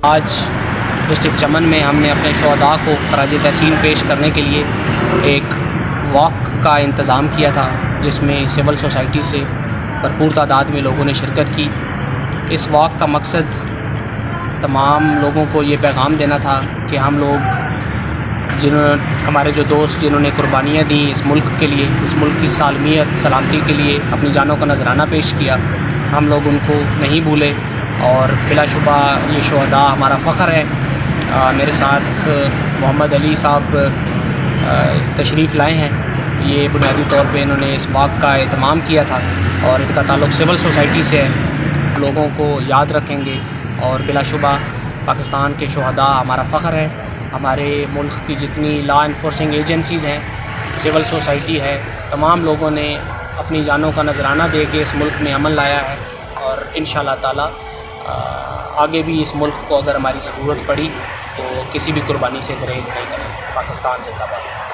آج ڈسٹرکٹ چمن میں ہم نے اپنے شہداء کو خراج تحسین پیش کرنے کے لیے ایک واک کا انتظام کیا تھا، جس میں سول سوسائٹی سے بھرپور تعداد میں لوگوں نے شرکت کی۔ اس واک کا مقصد تمام لوگوں کو یہ پیغام دینا تھا کہ ہم لوگ ہمارے جو دوست جنہوں نے قربانیاں دیں اس ملک کے لیے، اس ملک کی سالمیت سلامتی کے لیے اپنی جانوں کا نذرانہ پیش کیا، ہم لوگ ان کو نہیں بھولے، اور بلا شبہ یہ شہداء ہمارا فخر ہے۔ میرے ساتھ محمد علی صاحب تشریف لائے ہیں۔ یہ بنیادی طور پہ انہوں نے اس واک کا اہتمام کیا تھا اور ان کا تعلق سول سوسائٹی سے ہے۔ لوگوں کو یاد رکھیں گے، اور بلا شبہ پاکستان کے شہداء ہمارا فخر ہے۔ ہمارے ملک کی جتنی لا انفورسنگ ایجنسیز ہیں، سول سوسائٹی ہے، تمام لوگوں نے اپنی جانوں کا نذرانہ دے کے اس ملک میں امن لایا ہے، اور انشاءاللہ تعالی آگے بھی اس ملک کو اگر ہماری ضرورت پڑی تو کسی بھی قربانی سے گریز نہیں کریں۔ پاکستان زندہ باد۔